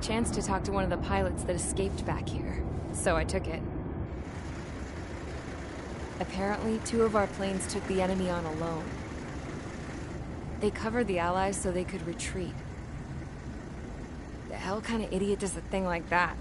chance to talk to one of the pilots that escaped back here, so I took it. Apparently, 2 of our planes took the enemy on alone. They covered the Allies so they could retreat. The hell kind of idiot does a thing like that?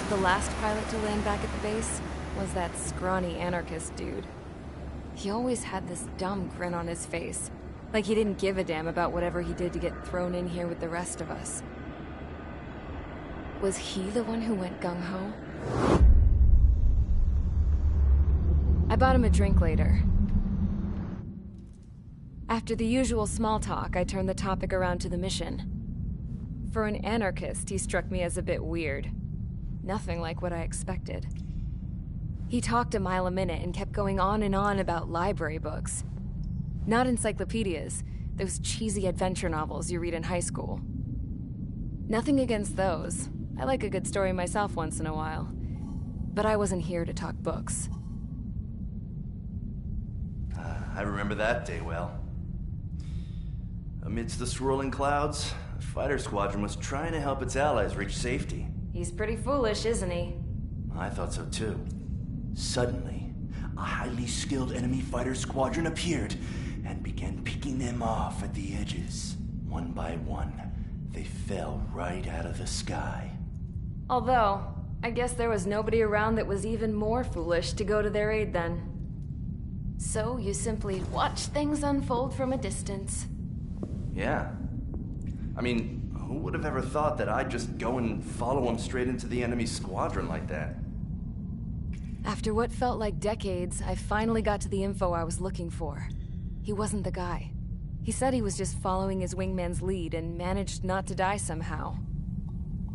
The last pilot to land back at the base was that scrawny anarchist dude. He always had this dumb grin on his face, like he didn't give a damn about whatever he did to get thrown in here with the rest of us. Was he the one who went gung-ho? I bought him a drink later. After the usual small talk, I turned the topic around to the mission. For an anarchist, he struck me as a bit weird. Nothing like what I expected. He talked a mile a minute and kept going on and on about library books. Not encyclopedias, those cheesy adventure novels you read in high school. Nothing against those. I like a good story myself once in a while. But I wasn't here to talk books. I remember that day well. Amidst the swirling clouds, a fighter squadron was trying to help its allies reach safety. He's pretty foolish, isn't he? I thought so too. Suddenly, a highly skilled enemy fighter squadron appeared and began picking them off at the edges. One by one, they fell right out of the sky. Although, I guess there was nobody around that was even more foolish to go to their aid then. So you simply watch things unfold from a distance. Yeah. I mean, who would have ever thought that I'd just go and follow him straight into the enemy squadron like that? After what felt like decades, I finally got to the info I was looking for. He wasn't the guy. He said he was just following his wingman's lead and managed not to die somehow.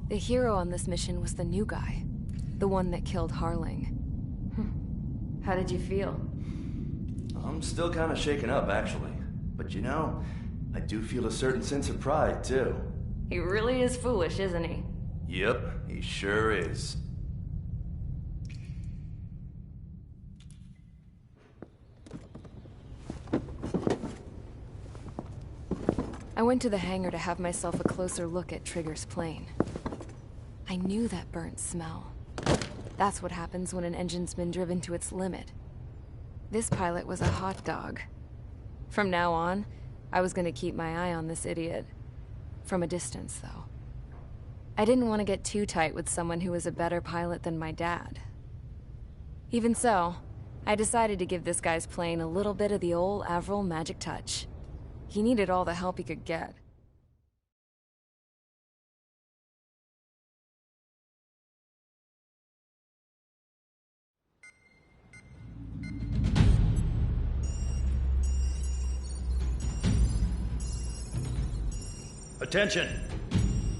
The hero on this mission was the new guy. The one that killed Harling. How did you feel? I'm still kind of shaken up, actually. But you know, I do feel a certain sense of pride, too. He really is foolish, isn't he? Yep, he sure is. I went to the hangar to have myself a closer look at Trigger's plane. I knew that burnt smell. That's what happens when an engine's been driven to its limit. This pilot was a hot dog. From now on, I was gonna keep my eye on this idiot. From a distance, though. I didn't want to get too tight with someone who was a better pilot than my dad. Even so, I decided to give this guy's plane a little bit of the old Avril magic touch. He needed all the help he could get. Attention!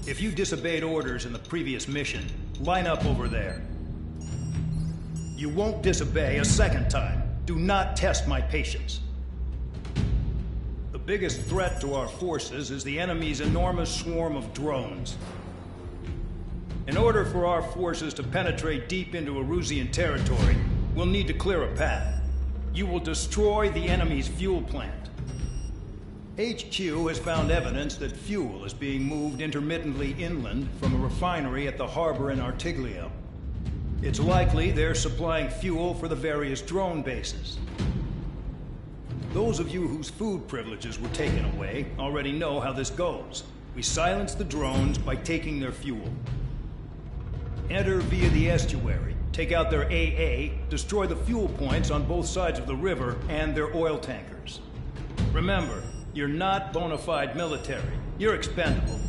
If you disobeyed orders in the previous mission, line up over there. You won't disobey a second time. Do not test my patience. The biggest threat to our forces is the enemy's enormous swarm of drones. In order for our forces to penetrate deep into Erusian territory, we'll need to clear a path. You will destroy the enemy's fuel plant. HQ has found evidence that fuel is being moved intermittently inland from a refinery at the harbor in Artiglio. It's likely they're supplying fuel for the various drone bases. Those of you whose food privileges were taken away already know how this goes. We silence the drones by taking their fuel. Enter via the estuary, take out their AA, destroy the fuel points on both sides of the river and their oil tankers. Remember, you're not bona fide military. You're expendable.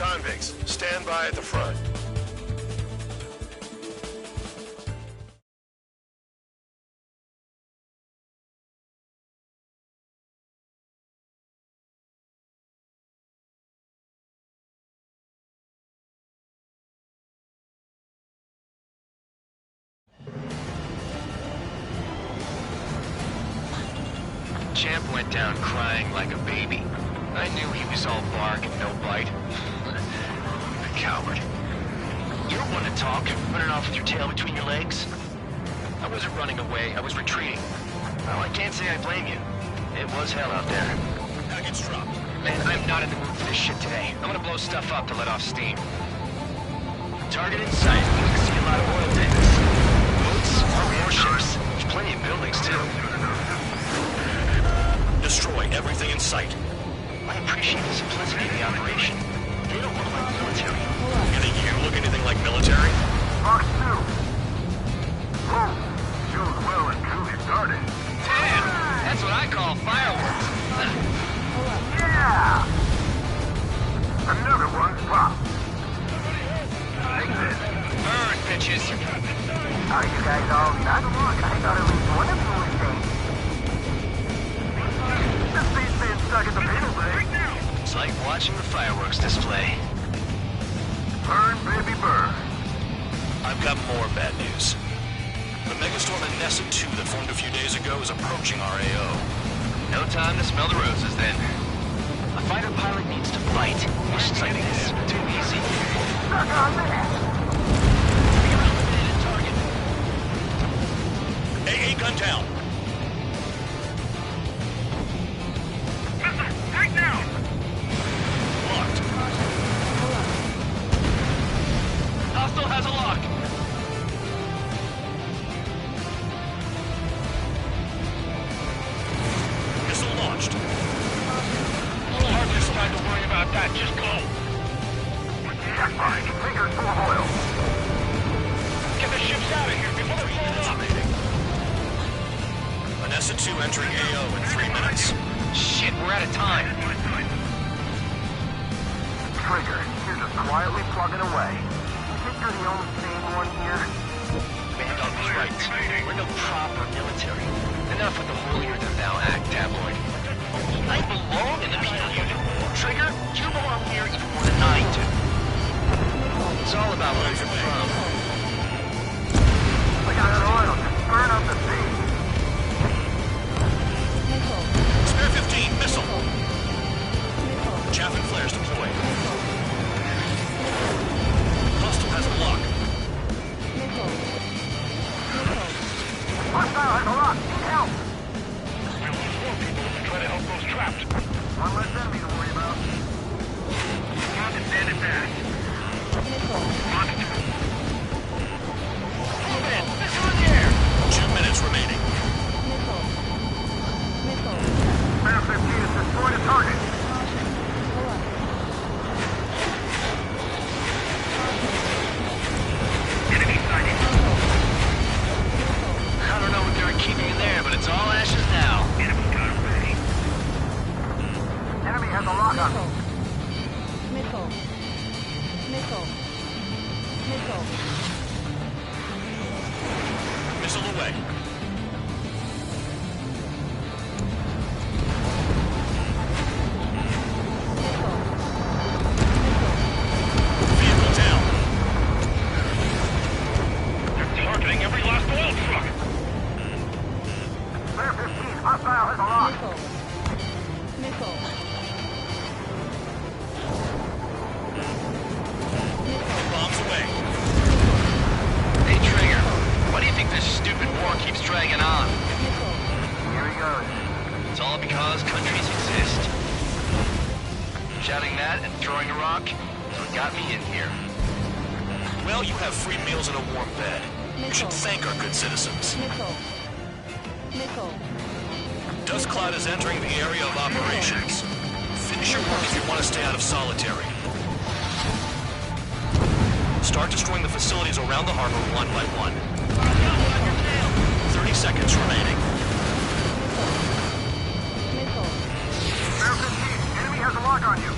convicts. Stand by at the front. Champ went down crying like a baby. I knew he was all bark and no bite. The coward. You're one to talk, running off with your tail between your legs. I wasn't running away, I was retreating. Well, I can't say I blame you. It was hell out there. Package dropped. Man, I'm not in the mood for this shit today. I'm gonna blow stuff up to let off steam. Target in sight. We can see a lot of oil tanks. Boats or warships. There's plenty of buildings, too. Destroy everything in sight. I appreciate the simplicity of the operation. They don't look like military. You think you look anything like military? Fox 2. Oh, show's well and truly started. Damn! That's what I call fireworks. Yeah! Another one's popped. Take this. Burn, bitches! Are you guys all done? Look, I thought at least one of you was dead. This beast being stuck at the panel bay. It's like watching the fireworks display. Burn, baby, burn. I've got more bad news. The megastorm in Nessa 2 that formed a few days ago is approaching our AO. No time to smell the roses, then. A fighter pilot needs to fight. Missions like this are too easy. Stuck on that. Target. AA gun down. Right now. Locked. Hostile has a lock. Missile launched. Hardly time to worry about that. Just go. Checkpoint. Fingers full of oil. Get the ships out of here before they blow Minutes up. remaining. Vanessa 2 entering AO in 3 minutes. Shit, we're out of time. Trigger, you're just quietly plugging away. You think you're the only sane one here? Bandog was right. We're no proper military. Enough with the holier-than-thou act, tabloid. I belong in the penal unit. Trigger, you belong here even more than I do. It's all about where you're from. Look at that oil, just burn up the sea. Spare 15, missile. Chaff and flares deployed. Hostile has a lock. Hostile has a lock. Need help. We'll lose more people if we try to help those trapped. One less enemy to worry about. Found it, bandit back. Move in. Missile in the air. 2 minutes remaining. Spare 15 has destroyed a target. Enemy sighted. I don't know what they were keeping in there, but it's all ashes now. Enemy got him ready. Enemy has a lock on him. Missile away. Vehicle down. They're targeting every last oil truck. Spare 15, hostile has a lock. Bombs away. Hey, Trigger, why do you think this stupid war keeps dragging on? Here he goes. It's all because countries exist. Shouting that and throwing a rock is what got me in here. Well, you have free meals and a warm bed. You should thank our good citizens. Dust Cloud is entering the area of operations. Finish your work if you want to stay out of solitary. Start destroying the facilities around the harbor one by one. 30 seconds remaining. Spare 15, enemy has a lock on you.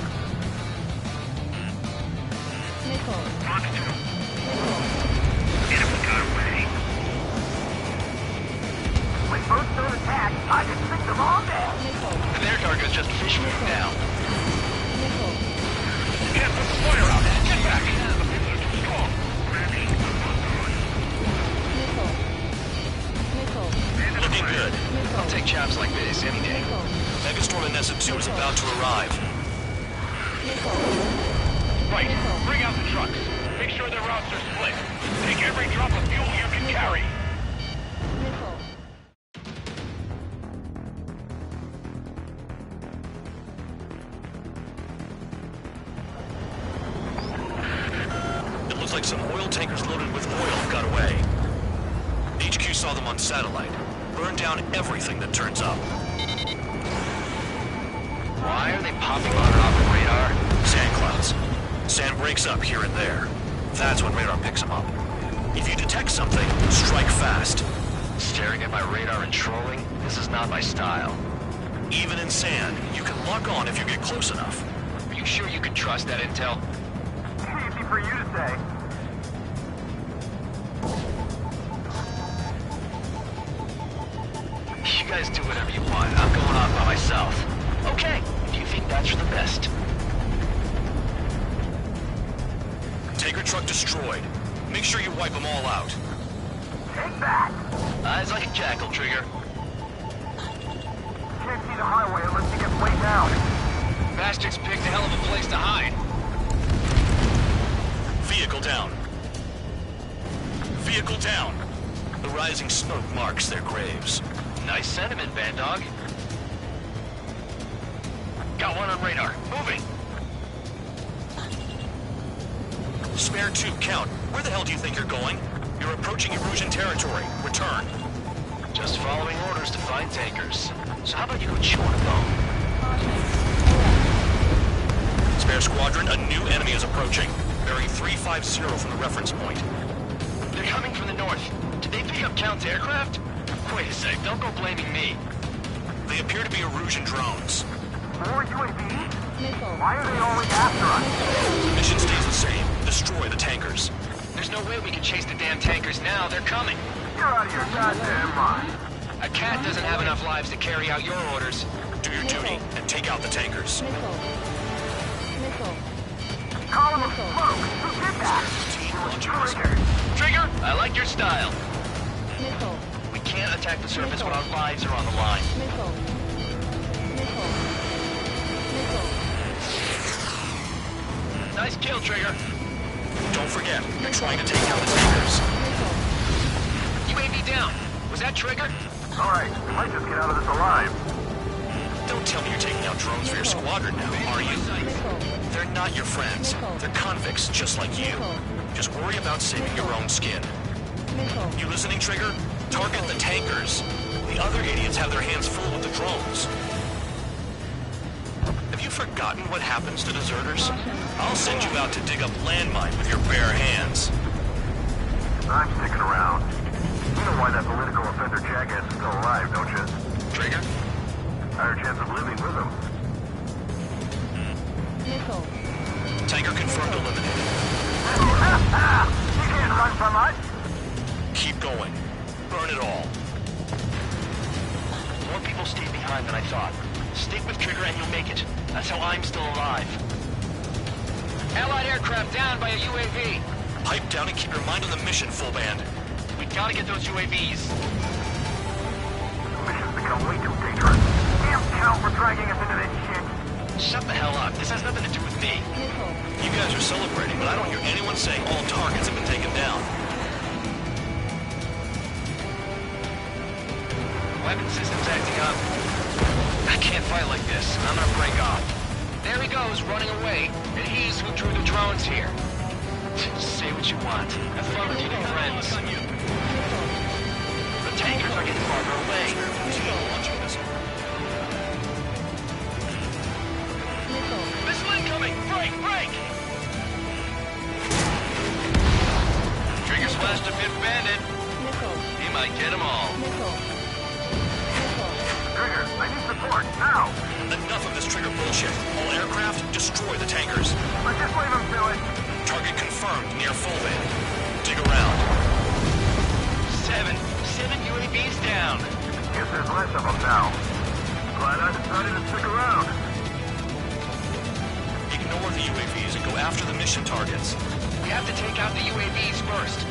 back! I can sink them all down! And their target's just fish food now. Can't put the fire out. Get back. The people are too strong. Looking good. I'll take chops like this any day. Megastorm and Nessa 2 is about to arrive. Right. Bring out the trucks. Make sure their routes are split. Take every drop of fuel you can carry. It looks like some oil tankers loaded with oil got away. HQ saw them on satellite. Burned down everything that turns up. Why are they popping on and off the radar? Sand clouds. Sand breaks up here and there. That's when radar picks them up. If you detect something, strike fast. Staring at my radar and trolling? This is not my style. Even in sand, you can lock on if you get close enough. Are you sure you can trust that intel? Easy for you to say. You guys do whatever you want. I'm going off by myself. Okay, if you think that's for the best. Tanker truck destroyed. Make sure you wipe them all out. Take that! Eyes like a jackal, Trigger. Can't see the highway unless you get way down. Bastards picked a hell of a place to hide. Vehicle down. Vehicle down. The rising smoke marks their graves. Nice sentiment, Bandog. Got one on radar. Moving. Spare 2, count. Where the hell do you think you're going? You're approaching Erusian territory. Return. Just following orders to find tankers. So how about you go chew on a bone? Spare squadron, a new enemy is approaching. Bearing 350 from the reference point. They're coming from the north. Did they pick up Count's aircraft? Wait a sec, don't go blaming me. They appear to be Erusian drones. More UAVs? Why are they always after us? Mission stays the same. Destroy the tankers. There's no way we can chase the damn tankers now. They're coming. You're out of your goddamn mind. A cat doesn't have enough lives to carry out your orders. Do your duty and take out the tankers. Column of smoke! Who did that? Trigger! Trigger, I like your style. We can't attack the surface when our lives are on the line. Nice kill, Trigger. Don't forget, you're trying to take out the tankers. UAV down. Was that Trigger? Alright, we might just get out of this alive. Don't tell me you're taking out drones for your squadron now, are you? They're not your friends. They're convicts just like you. Just worry about saving your own skin. You listening, Trigger? Target the tankers. The other idiots have their hands full with the drones. Have you forgotten what happens to deserters? I'll send you out to dig up landmine with your bare hands. I'm sticking around. You know why that political offender jackass is still alive, don't you? Trigger? Higher chance of living with him. Tanker confirmed eliminated. You can't run from us! Keep going. Burn it all. More people stayed behind than I thought. Stick with Trigger and you'll make it. That's how I'm still alive. Allied aircraft down by a UAV. Pipe down and keep your mind on the mission, full band. We gotta get those UAVs. The mission's become way too dangerous. Damn Count for dragging us into this shit. Shut the hell up. This has nothing to do with me. You guys are celebrating, but I don't hear anyone saying all targets have been taken down. Weapon system's acting up. I can't fight like this. I'm gonna break off. There he goes, running away. And he's who drew the drones here. Say what you want. Have fun with your new friends. The tankers are getting farther away. Missile incoming! Break! Break! Trigger splashed a fifth bandit. He might get them all. Trigger, I need support, now! Enough of this Trigger bullshit. All aircraft, destroy the tankers. Let's just leave him to it. Target confirmed near full band. Dig around. Seven UAVs down. Guess there's less of them now. Glad I decided to stick around. Ignore the UAVs and go after the mission targets. We have to take out the UAVs first.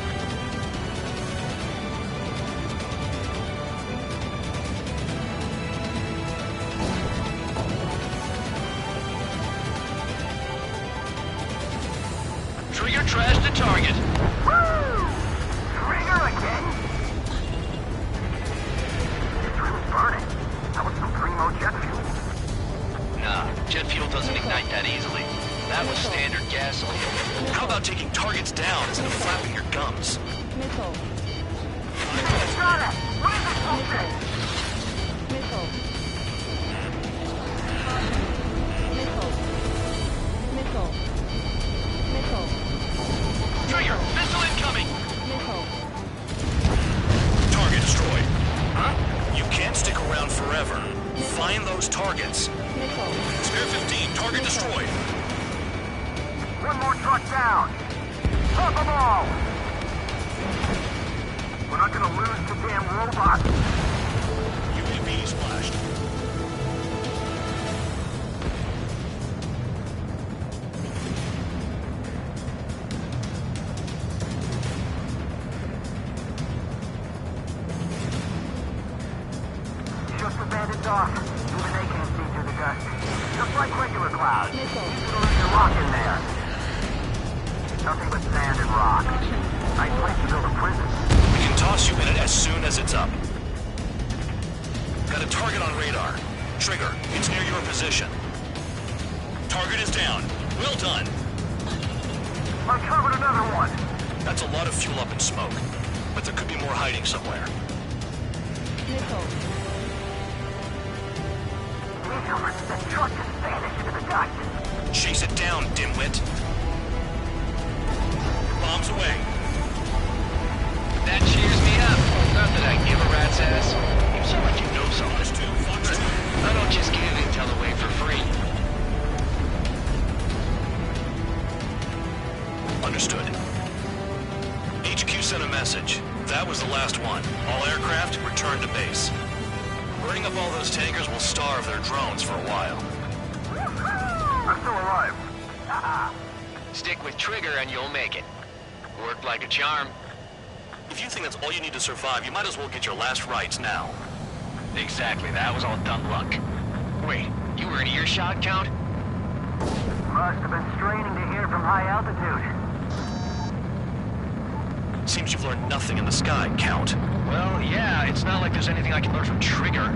Trigger trashed the target. Woo! Trigger again? This room's burning. That was some primo jet fuel. Nah, jet fuel doesn't ignite that easily. That was standard gasoline. How about taking targets down instead of flapping your gums? Missile. Got it! Laser focus! Missile. Missile. Missile. Missile. Trigger, missile incoming! Missile. Target destroyed. Huh? You can't stick around forever. Find those targets. Missile. Spare 15, target destroyed. One more truck down! Pop them all! We're not gonna lose the damn robot! UAV splashed. Just abandoned dock. Even they can't see through the dust. Just like regular clouds. Missile. You're locked in there. Nothing but sand and rock. Nice place to build a prison. We can toss you in it as soon as it's up. Got a target on radar. Trigger, it's near your position. Target is down. Well done. Uncovered another one. That's a lot of fuel up in smoke. But there could be more hiding somewhere. Missile. That truck just vanished into the dust. Chase it down, dimwit. Bombs away. That cheers me up. Not that I give a rat's ass. You sound like you know something. Fox 2. I don't just give intel away for free. Understood. HQ sent a message. That was the last one. All aircraft, return to base. Burning up all those tankers will starve their drones for a while. I'm still alive. Stick with Trigger and you'll make it. Worked like a charm. If you think that's all you need to survive, you might as well get your last rites now. Exactly, that was all dumb luck. Wait, you were in earshot, Count? Must have been straining to hear from high altitude. Seems you've learned nothing in the sky, Count. Well, yeah, it's not like there's anything I can learn from Trigger.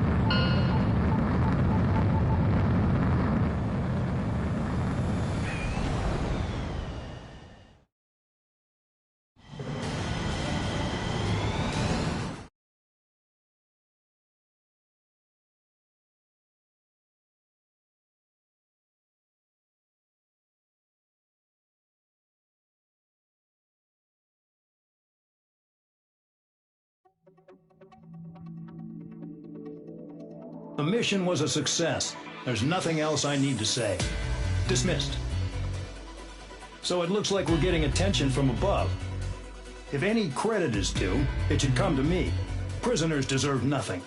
The mission was a success. There's nothing else I need to say. Dismissed. So it looks like we're getting attention from above. If any credit is due, it should come to me. Prisoners deserve nothing.